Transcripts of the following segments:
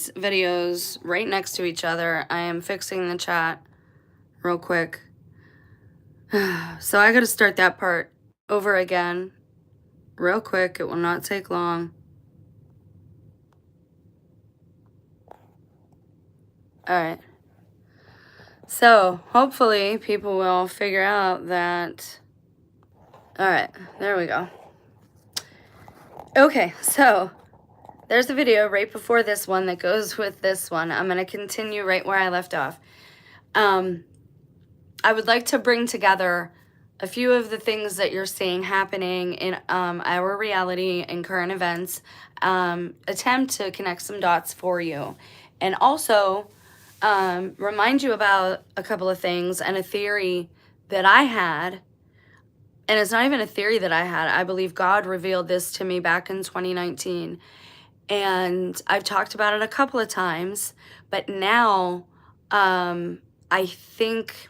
these videos right next to each other. I am fixing the chat real quick. So I gotta start that part over again real quick. It will not take long. All right. So hopefully people will figure out that. All right, there we go. Okay, so there's a video right before this one that goes with this one. I'm going to continue right where I left off. I would like to bring together a few of the things that you're seeing happening in our reality and current events, attempt to connect some dots for you, and also remind you about a couple of things and a theory that I had. And it's not even a theory that I had. I believe God revealed this to me back in 2019. And I've talked about it a couple of times. But now I think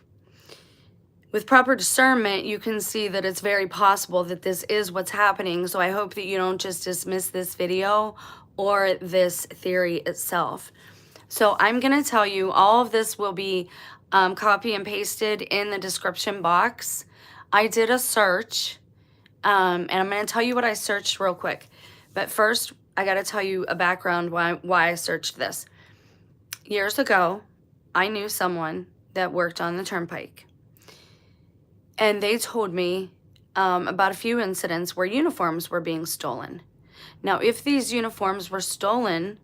with proper discernment, you can see that it's very possible that this is what's happening. So I hope that you don't just dismiss this video or this theory itself. So I'm going to tell you all of this will be copy and pasted in the description box. I did a search, and I'm going to tell you what I searched real quick. But first, I got to tell you a background why I searched this. Years ago, I knew someone that worked on the turnpike. And they told me about a few incidents where uniforms were being stolen. Now, if these uniforms were stolen,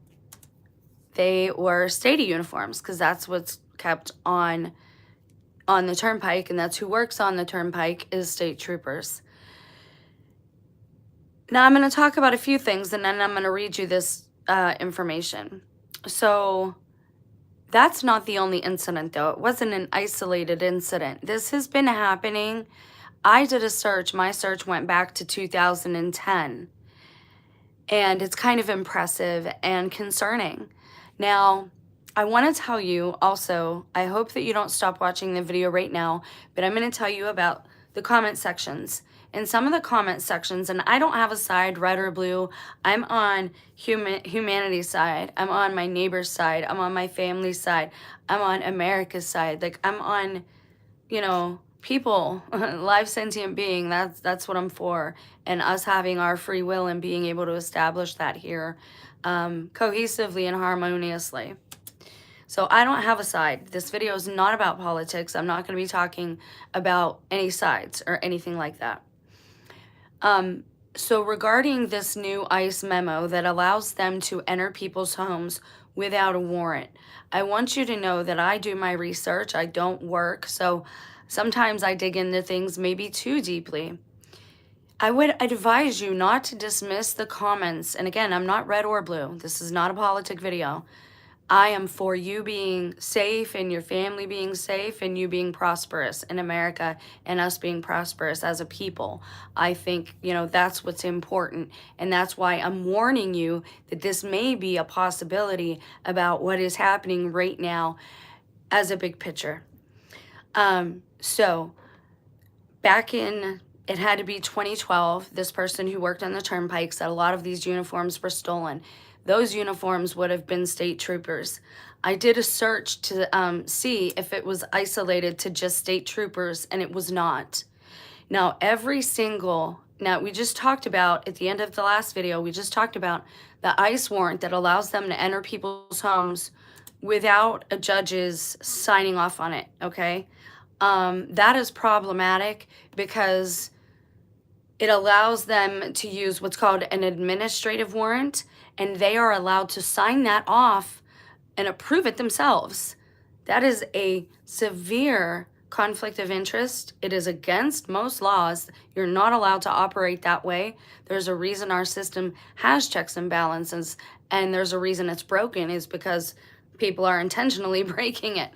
they were state uniforms, because that's what's kept on the turnpike, and that's who works on the turnpike is state troopers. Now I'm going to talk about a few things, and then I'm going to read you this information. So that's not the only incident, though. It wasn't an isolated incident. This has been happening. I did a search. My search went back to 2010, and it's kind of impressive and concerning. Now, I want to tell you also, I hope that you don't stop watching the video right now, but I'm going to tell you about the comment sections. In some of the comment sections, and I don't have a side, red or blue, I'm on humanity's side, I'm on my neighbor's side, I'm on my family's side, I'm on America's side, like I'm on, you know, people, live sentient being, that's what I'm for, and us having our free will and being able to establish that here cohesively and harmoniously. So I don't have a side. This video is not about politics. I'm not going to be talking about any sides or anything like that. So regarding this new ICE memo that allows them to enter people's homes without a warrant, I want you to know that I do my research. I don't work, so sometimes I dig into things maybe too deeply. I would advise you not to dismiss the comments. And again, I'm not red or blue. This is not a politic video. I am for you being safe and your family being safe and you being prosperous in America and us being prosperous as a people. I think, you know, that's what's important. And that's why I'm warning you that this may be a possibility about what is happening right now as a big picture. So back in, it had to be 2012, this person who worked on the turnpike said a lot of these uniforms were stolen. Those uniforms would have been state troopers. I did a search to see if it was isolated to just state troopers, and it was not. Now, now we just talked about, at the end of the last video, we just talked about the ICE warrant that allows them to enter people's homes without a judge's signing off on it, okay? That is problematic because it allows them to use what's called an administrative warrant, and they are allowed to sign that off and approve it themselves. That is a severe conflict of interest. It is against most laws. You're not allowed to operate that way. There's a reason our system has checks and balances, and there's a reason it's broken is because people are intentionally breaking it.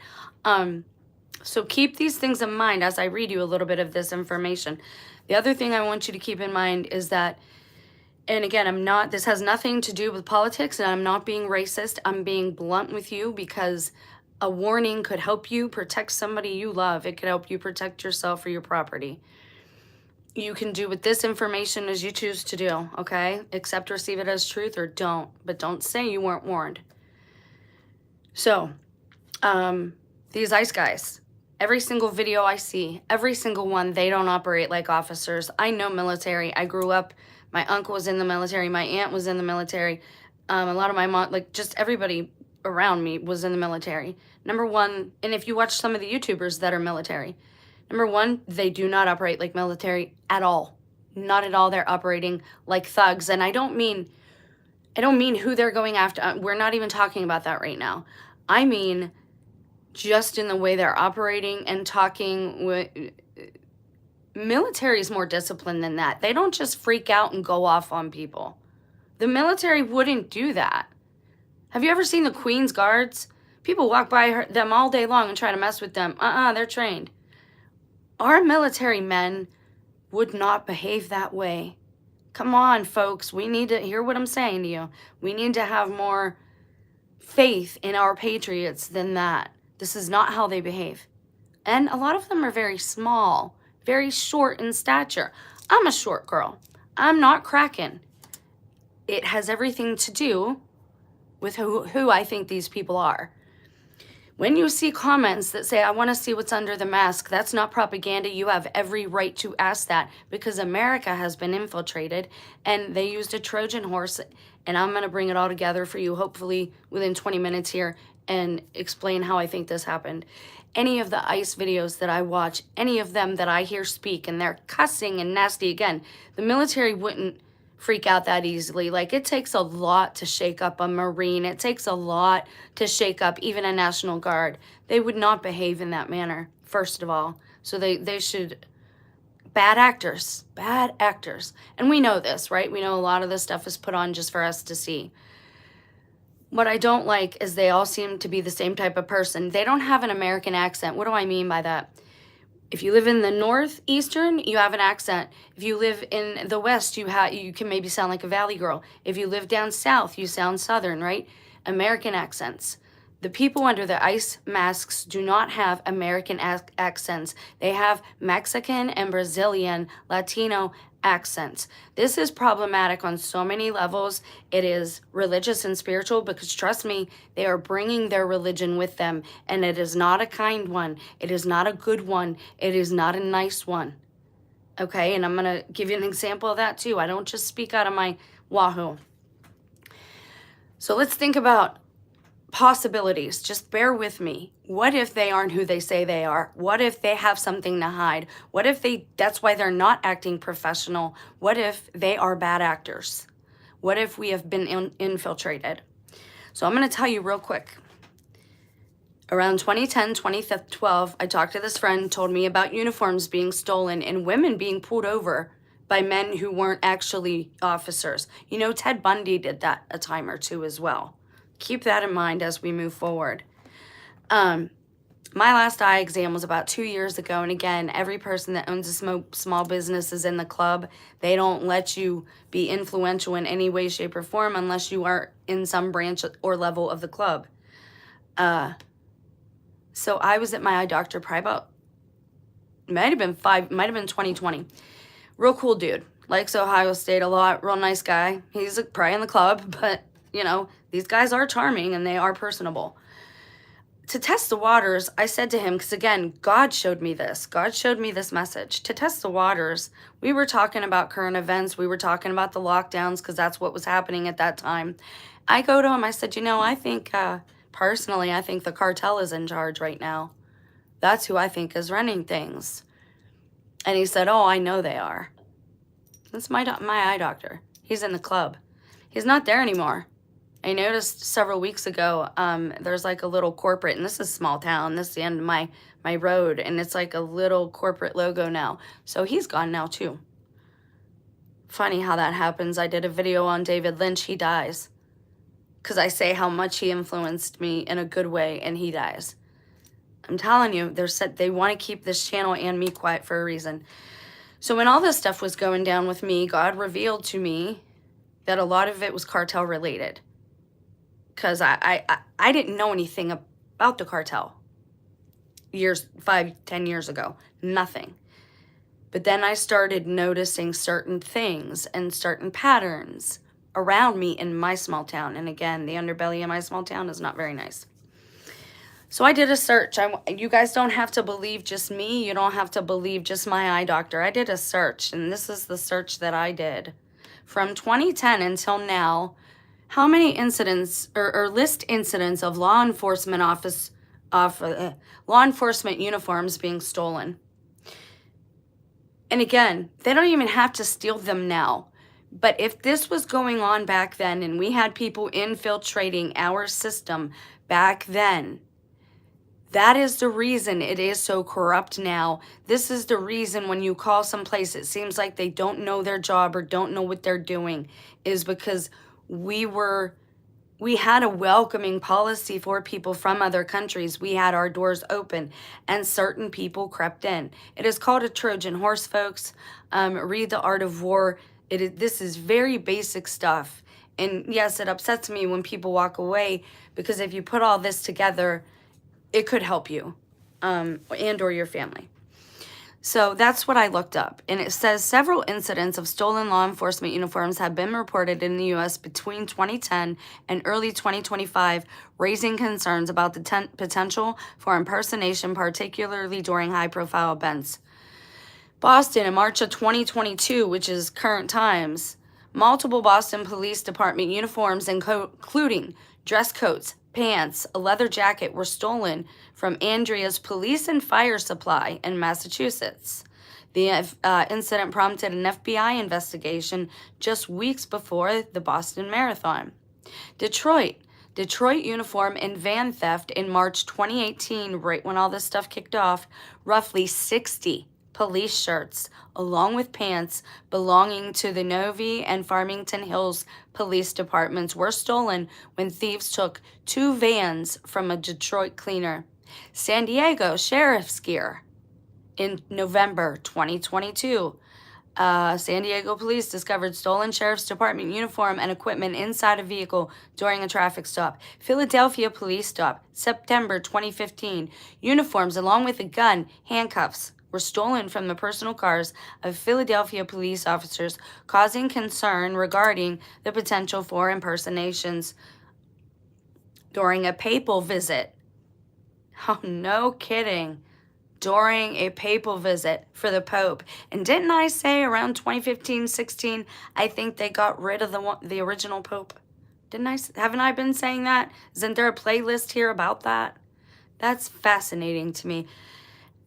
So keep these things in mind as I read you a little bit of this information. The other thing I want you to keep in mind is that, and again, this has nothing to do with politics, and I'm not being racist. I'm being blunt with you because a warning could help you protect somebody you love. It could help you protect yourself or your property. You can do with this information as you choose to do, okay? Accept, receive it as truth, or don't. But don't say you weren't warned. So, these ICE guys, every single video I see, every single one, they don't operate like officers. I know military. I grew up, my uncle was in the military, my aunt was in the military, a lot of my mom, like just everybody around me was in the military. Number one, and if you watch some of the YouTubers that are military, number one, they do not operate like military at all. Not at all. They're operating like thugs. And I don't mean who they're going after. We're not even talking about that right now. I mean, just in the way they're operating and talking. Military is more disciplined than that. They don't just freak out and go off on people. The military wouldn't do that. Have you ever seen the Queen's Guards? People walk by them all day long and try to mess with them. They're trained. Our military men would not behave that way. Come on, folks. We need to hear what I'm saying to you. We need to have more faith in our patriots than that. This is not how they behave. And a lot of them are very small, very short in stature. I'm a short girl. I'm not cracking. It has everything to do with who I think these people are. When you see comments that say, I want to see what's under the mask, that's not propaganda. You have every right to ask that because America has been infiltrated and they used a Trojan horse. And I'm going to bring it all together for you, hopefully within 20 minutes here, and explain how I think this happened. Any of the ICE videos that I watch, any of them that I hear speak, and they're cussing and nasty, again, the military wouldn't freak out that easily. Like, it takes a lot to shake up a Marine. It takes a lot to shake up even a National Guard. They would not behave in that manner, first of all. So they should, bad actors. And we know this, right? We know a lot of this stuff is put on just for us to see. What I don't like is they all seem to be the same type of person. They don't have an American accent. What do I mean by that? If you live in the northeastern, you have an accent. If you live in the west, you can maybe sound like a valley girl. If you live down south, you sound southern, right? American accents. The people under the ICE masks do not have American accents. They have Mexican and Brazilian, Latino accents. This is problematic on so many levels. It is religious and spiritual because, trust me, they are bringing their religion with them, and it is not a kind one. It is not a good one. It is not a nice one. Okay, and I'm going to give you an example of that too. I don't just speak out of my wahoo. So let's think about possibilities. Just bear with me. What if they aren't who they say they are? What if they have something to hide? What if that's why they're not acting professional? What if they are bad actors? What if we have been infiltrated? So I'm going to tell you real quick. Around 2010, 2012, I talked to this friend, told me about uniforms being stolen and women being pulled over by men who weren't actually officers. You know, Ted Bundy did that a time or two as well. Keep that in mind as we move forward. My last eye exam was about 2 years ago. And again, every person that owns a small business is in the club. They don't let you be influential in any way, shape, or form unless you are in some branch or level of the club. So I was at my eye doctor probably about, might have been 2020. Real cool dude. Likes Ohio State a lot. Real nice guy. He's probably in the club, but you know, these guys are charming and they are personable. To test the waters, I said to him, because again, God showed me this. God showed me this message. To test the waters, we were talking about current events. We were talking about the lockdowns because that's what was happening at that time. I go to him, I said, you know, I think, personally, I think the cartel is in charge right now. That's who I think is running things. And he said, oh, I know they are. That's my eye doctor. He's in the club. He's not there anymore. I noticed several weeks ago, there's like a little corporate, and this is small town, this is the end of my road, and it's like a little corporate logo now. So he's gone now too. Funny how that happens. I did a video on David Lynch, he dies. Because I say how much he influenced me in a good way, and he dies. I'm telling you, they want to keep this channel and me quiet for a reason. So when all this stuff was going down with me, God revealed to me that a lot of it was cartel related. Because I didn't know anything about the cartel 5-10 years ago. Nothing. But then I started noticing certain things and certain patterns around me in my small town. And again, the underbelly of my small town is not very nice. So I did a search. You guys don't have to believe just me. You don't have to believe just my eye doctor. I did a search, and this is the search that I did. From 2010 until now, how many incidents or list incidents of law enforcement law enforcement uniforms being stolen? And again, they don't even have to steal them now. But if this was going on back then and we had people infiltrating our system back then, that is the reason it is so corrupt now. This is the reason when you call someplace, it seems like they don't know their job or don't know what they're doing, is because we had a welcoming policy for people from other countries. We had our doors open and certain people crept in. It is called a Trojan horse, folks. Read The Art of War. This is very basic stuff. And yes, it upsets me when people walk away, because if you put all this together, it could help you and or your family. So that's what I looked up. And it says several incidents of stolen law enforcement uniforms have been reported in the U.S. between 2010 and early 2025, raising concerns about the potential for impersonation, particularly during high-profile events. Boston in March of 2022, which is current times, multiple Boston Police Department uniforms, including dress coats, pants, a leather jacket, were stolen from Andrea's Police and Fire Supply in Massachusetts. The incident prompted an FBI investigation just weeks before the Boston Marathon. Detroit uniform and van theft in March 2018, right when all this stuff kicked off. Roughly 60 police shirts, along with pants belonging to the Novi and Farmington Hills police departments, were stolen when thieves took 2 vans from a Detroit cleaner. San Diego sheriff's gear in November 2022. San Diego police discovered stolen sheriff's department uniform and equipment inside a vehicle during a traffic stop. Philadelphia police stop, September 2015. Uniforms along with a gun, handcuffs, were stolen from the personal cars of Philadelphia police officers, causing concern regarding the potential for impersonations during a papal visit. Oh, no kidding. During a papal visit for the Pope. And didn't I say around 2015-16, I think they got rid of the original Pope? Haven't I been saying that? Isn't there a playlist here about that? That's fascinating to me.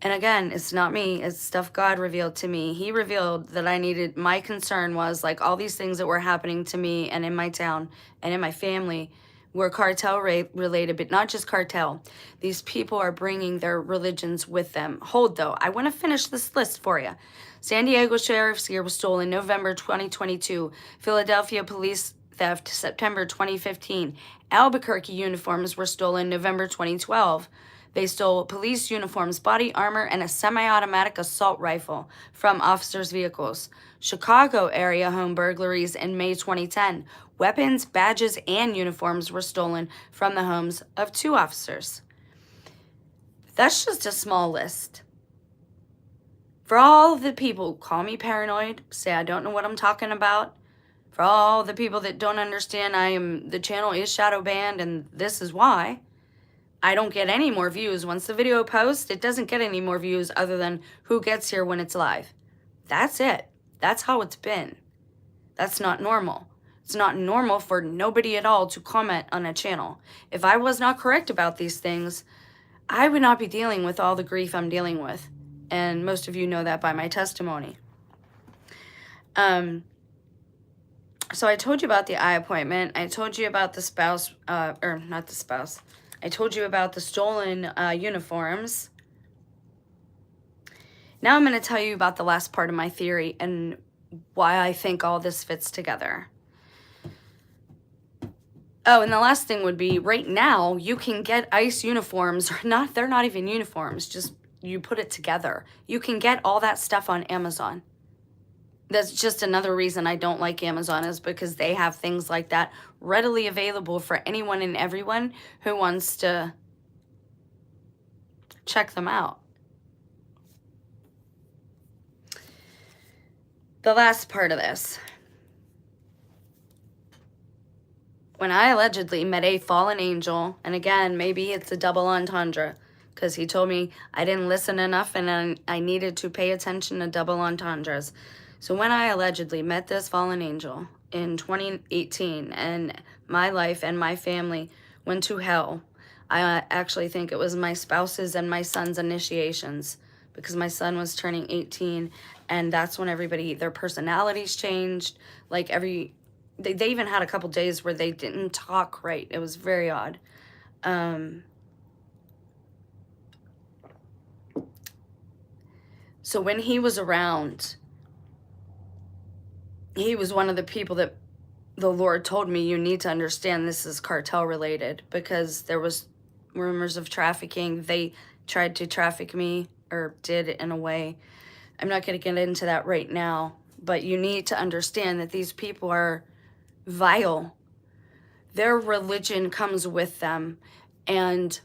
And again, it's not me, it's stuff God revealed to me. He revealed that my concern was like all these things that were happening to me and in my town and in my family were cartel related, but not just cartel. These people are bringing their religions with them. Hold though, I want to finish this list for you. San Diego sheriff's gear was stolen November 2022. Philadelphia police theft September 2015. Albuquerque uniforms were stolen November 2012. They stole police uniforms, body armor, and a semi-automatic assault rifle from officers' vehicles. Chicago area home burglaries in May 2010. Weapons, badges, and uniforms were stolen from the homes of 2 officers. That's just a small list. For all of the people who call me paranoid, say I don't know what I'm talking about, for all the people that don't understand the channel is shadow banned and this is why, I don't get any more views. Once the video posts, it doesn't get any more views other than who gets here when it's live. That's it. That's how it's been. That's not normal. It's not normal for nobody at all to comment on a channel. If I was not correct about these things, I would not be dealing with all the grief I'm dealing with. And most of you know that by my testimony. So I told you about the eye appointment. I told you about the spouse, or not the spouse. I told you about the stolen uniforms. Now I'm going to tell you about the last part of my theory and why I think all this fits together. Oh, and the last thing would be, right now, you can get I.C.E uniforms. They're not even uniforms, just you put it together. You can get all that stuff on Amazon. That's just another reason I don't like Amazon, is because they have things like that readily available for anyone and everyone who wants to check them out. The last part of this. when I allegedly met a fallen angel, and again, maybe it's a double entendre, because he told me I didn't listen enough and I needed to pay attention to double entendres. So when I allegedly met this fallen angel in 2018 and my life and my family went to hell, I actually think it was my spouse's and my son's initiations, because my son was turning 18 and that's when everybody, their personalities changed. Like they even had a couple days where they didn't talk right. It was very odd. So when he was around, he was one of the people that the Lord told me, you need to understand this is cartel related, because there was rumors of trafficking. They tried to traffic me, or did in a way. I'm not going to get into that right now, but you need to understand that these people are vile. Their religion comes with them. And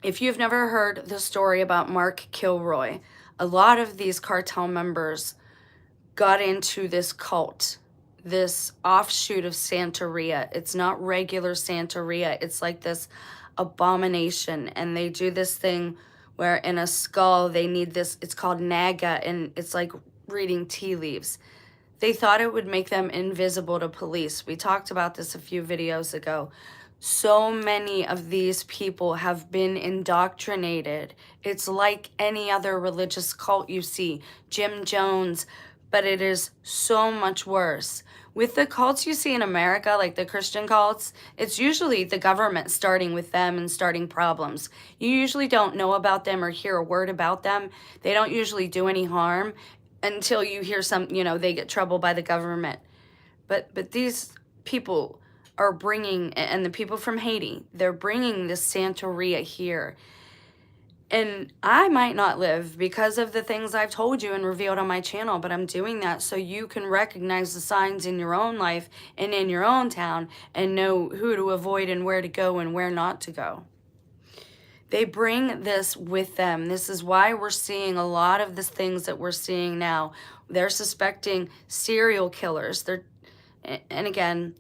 if you've never heard the story about Mark Kilroy, a lot of these cartel members got into this cult, this offshoot of Santeria. It's not regular Santeria. It's like this abomination. And they do this thing where in a skull, they need this, it's called Naga, and it's like reading tea leaves. They thought it would make them invisible to police. We talked about this a few videos ago. So many of these people have been indoctrinated. It's like any other religious cult you see, Jim Jones, but it is so much worse. With the cults you see in America, like the Christian cults, it's usually the government starting with them and starting problems. You usually don't know about them or hear a word about them. They don't usually do any harm until you hear some, they get trouble by the government. But these people are bringing, and the people from Haiti, they're bringing this Santeria here. And I might not live because of the things I've told you and revealed on my channel, but I'm doing that so you can recognize the signs in your own life and in your own town and know who to avoid and where to go and where not to go. They bring this with them. This is why we're seeing a lot of the things that we're seeing now. They're suspecting serial killers. And again,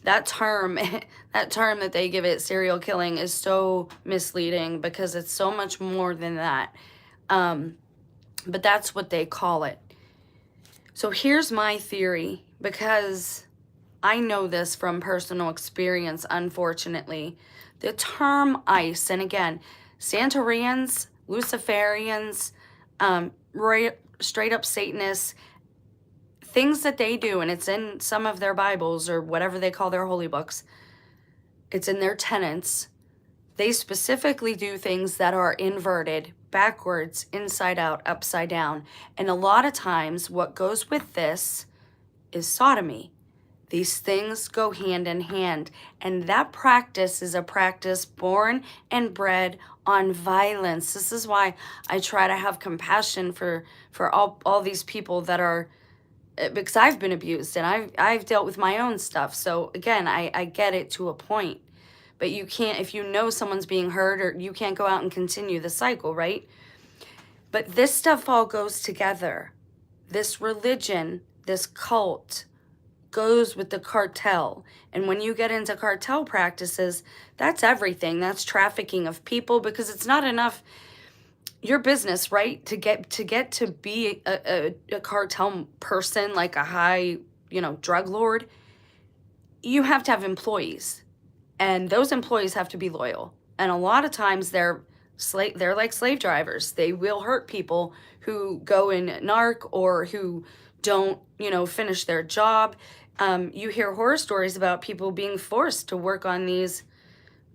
that term that they give it, serial killing, is so misleading because it's so much more than that. But that's what they call it. So here's my theory, because I know this from personal experience, unfortunately. The term ICE, and again, Santorians, Luciferians, straight up Satanists, things that they do, and it's in some of their Bibles or whatever they call their holy books, it's in their tenets. They specifically do things that are inverted, backwards, inside out, upside down. And a lot of times what goes with this is sodomy. These things go hand in hand, and that practice is a practice born and bred on violence. This is why I try to have compassion for all these people that are, because I've been abused and I've dealt with my own stuff. So again, I get it to a point, but you can't, if you know someone's being hurt, or you can't go out and continue the cycle, right? But this stuff all goes together. This religion, this cult, goes with the cartel. And when you get into cartel practices, that's everything. That's trafficking of people, because it's not enough your business, right? To get to be a cartel person, like a high, drug lord, you have to have employees. And those employees have to be loyal. And a lot of times they're like slave drivers. They will hurt people who go in narc or who don't, finish their job. You hear horror stories about people being forced to work on these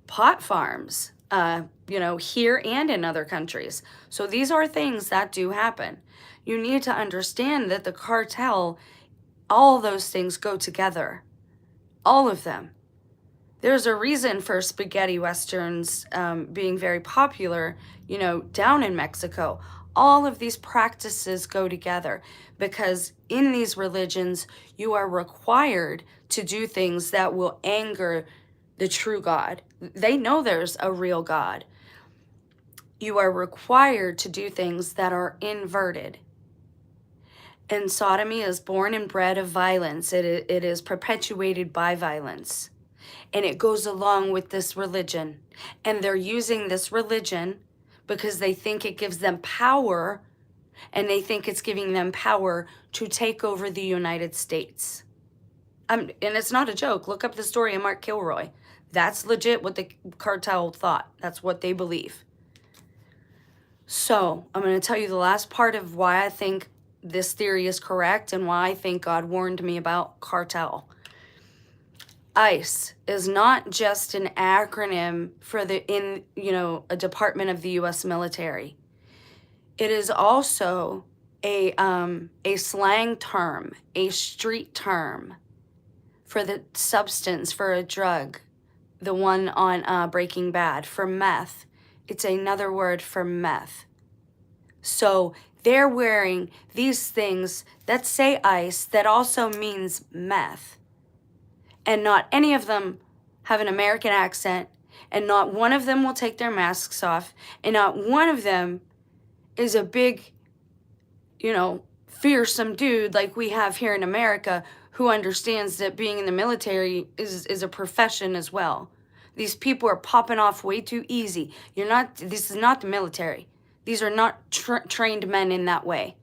pot farms, here and in other countries. So these are things that do happen. You need to understand that the cartel, all those things go together. All of them. There's a reason for spaghetti westerns being very popular, down in Mexico. All of these practices go together because in these religions, you are required to do things that will anger the true God. They know there's a real God. You are required to do things that are inverted. And sodomy is born and bred of violence. It is perpetuated by violence. and it goes along with this religion. And they're using this religion because they think it gives them power, and they think it's giving them power to take over the United States. And it's not a joke. Look up the story of Mark Kilroy. That's legit what the cartel thought. That's what they believe. So I'm going to tell you the last part of why I think this theory is correct and why I think God warned me about cartel. ICE is not just an acronym for a department of the U.S. military. It is also a slang term, a street term for the substance, for a drug, the one on Breaking Bad, for meth. It's another word for meth. So they're wearing these things that say ICE that also means meth. And not any of them have an American accent, and not one of them will take their masks off, and not one of them is a big, fearsome dude like we have here in America who understands that being in the military is a profession as well. These people are popping off way too easy. This is not the military. These are not trained men in that way.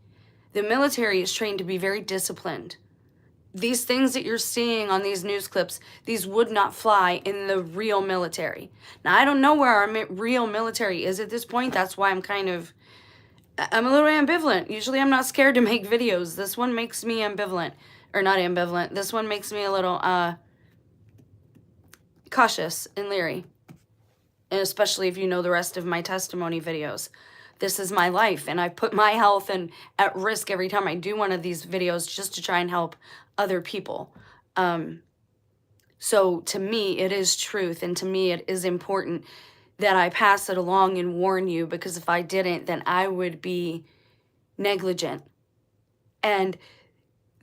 The military is trained to be very disciplined. These things that you're seeing on these news clips, these would not fly in the real military. Now, I don't know where our real military is at this point. That's why I'm a little ambivalent. Usually I'm not scared to make videos. This one makes me ambivalent. Or not ambivalent. This one makes me a little cautious and leery. And especially if you know the rest of my testimony videos. This is my life, and I put my health at risk every time I do one of these videos just to try and help other people. So to me, it is truth, and to me, it is important that I pass it along and warn you, because if I didn't, then I would be negligent. And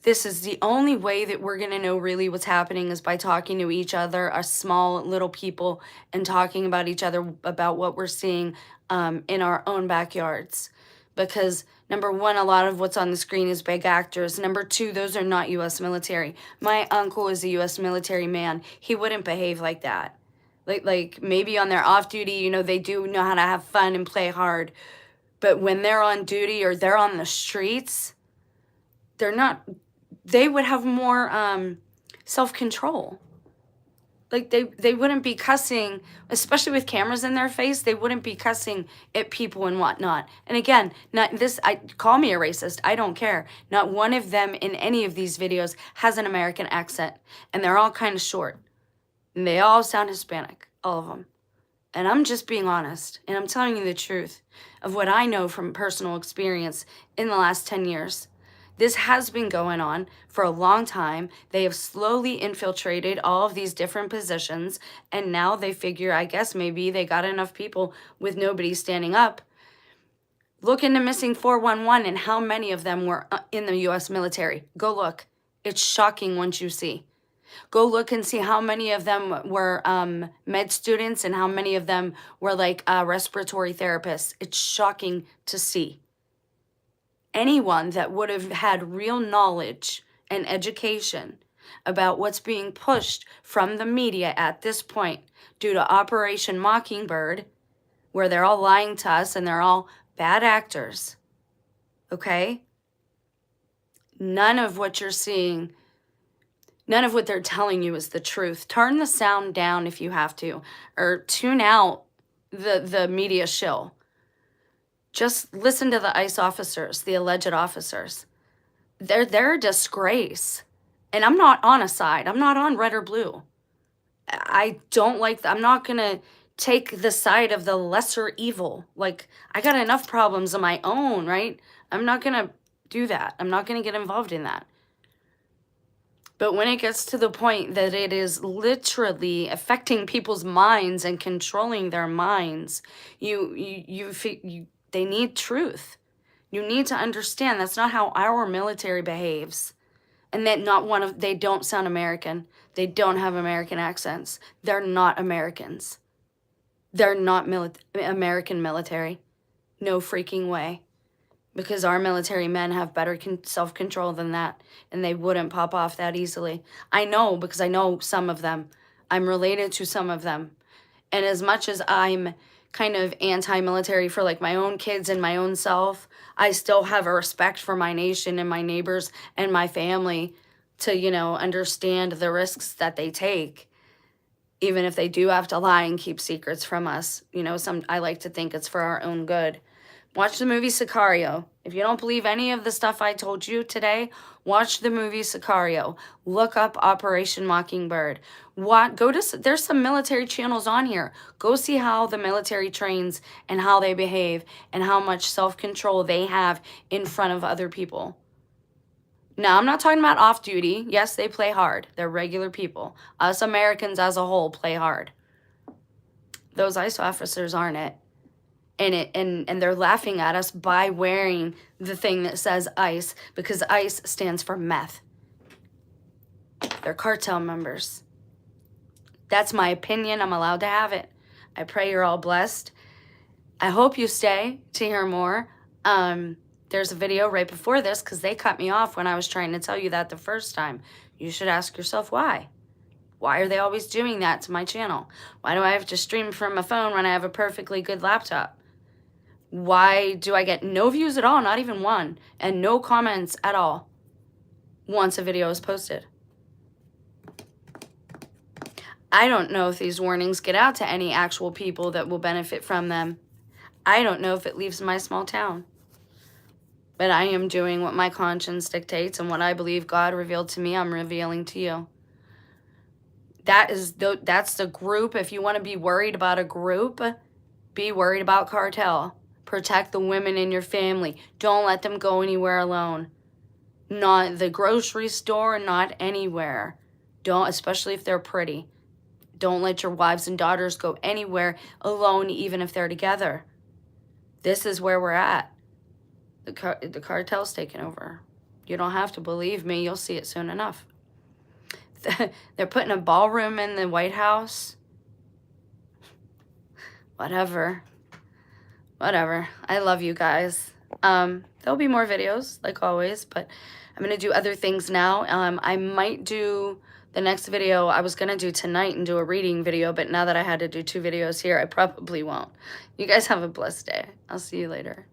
this is the only way that we're going to know really what's happening, is by talking to each other, our small little people, and talking about each other, about what we're seeing in our own backyards. Because number one, a lot of what's on the screen is big actors. Number two, those are not U.S. military. My uncle is a U.S. military man. He wouldn't behave like that. Like maybe on their off duty, they do know how to have fun and play hard. But when they're on duty or they're on the streets, they would have more self-control. Like they wouldn't be cussing, especially with cameras in their face. They wouldn't be cussing at people and whatnot. And again, call me a racist. I don't care. Not one of them in any of these videos has an American accent, and they're all kind of short, and they all sound Hispanic, all of them. And I'm just being honest, and I'm telling you the truth of what I know from personal experience in the last 10 years. This has been going on for a long time. They have slowly infiltrated all of these different positions, and now they figure, I guess maybe they got enough people with nobody standing up. Look into missing 411 and how many of them were in the U.S. military. Go look. It's shocking once you see. Go look and see how many of them were med students and how many of them were like respiratory therapists. It's shocking to see. Anyone that would have had real knowledge and education about what's being pushed from the media at this point due to Operation Mockingbird, where they're all lying to us and they're all bad actors, okay? None of what you're seeing, none of what they're telling you is the truth. Turn the sound down if you have to, or tune out the media shill. Just listen to the ICE officers, the alleged officers. They're a disgrace. And I'm not on a side. I'm not on red or blue. I don't like I'm not going to take the side of the lesser evil. Like, I got enough problems of my own, right? I'm not going to do that. I'm not going to get involved in that. But when it gets to the point that it is literally affecting people's minds and controlling their minds, they need truth. You need to understand that's not how our military behaves. And that they don't sound American. They don't have American accents. They're not Americans. They're not American military. No freaking way. Because our military men have better self-control than that. And they wouldn't pop off that easily. I know, because I know some of them. I'm related to some of them. And as much as I'm kind of anti-military for like my own kids and my own self, I still have a respect for my nation and my neighbors and my family to, you know, understand the risks that they take, even if they do have to lie and keep secrets from us. You know, I like to think it's for our own good. Watch the movie Sicario. If you don't believe any of the stuff I told you today, watch the movie Sicario. Look up Operation Mockingbird. There's some military channels on here. Go see how the military trains and how they behave and how much self-control they have in front of other people. Now, I'm not talking about off-duty. Yes, they play hard. They're regular people. Us Americans as a whole play hard. Those ICE officers aren't it. And they're laughing at us by wearing the thing that says ICE, because ICE stands for meth. They're cartel members. That's my opinion. I'm allowed to have it. I pray you're all blessed. I hope you stay to hear more. There's a video right before this because they cut me off when I was trying to tell you that the first time. You should ask yourself why. Why are they always doing that to my channel? Why do I have to stream from a phone when I have a perfectly good laptop? Why do I get no views at all, not even one, and no comments at all once a video is posted? I don't know if these warnings get out to any actual people that will benefit from them. I don't know if it leaves my small town. But I am doing what my conscience dictates, and what I believe God revealed to me, I'm revealing to you. That's the group. If you want to be worried about a group, be worried about cartel. Protect the women in your family. Don't let them go anywhere alone. Not the grocery store, not anywhere. Don't, especially if they're pretty. Don't let your wives and daughters go anywhere alone, even if they're together. This is where we're at. The cartel's taking over. You don't have to believe me. You'll see it soon enough. They're putting a ballroom in the White House. Whatever. I love you guys. There'll be more videos, like always, but I'm going to do other things now. I might do the next video I was going to do tonight and do a reading video, but now that I had to do 2 videos here, I probably won't. You guys have a blessed day. I'll see you later.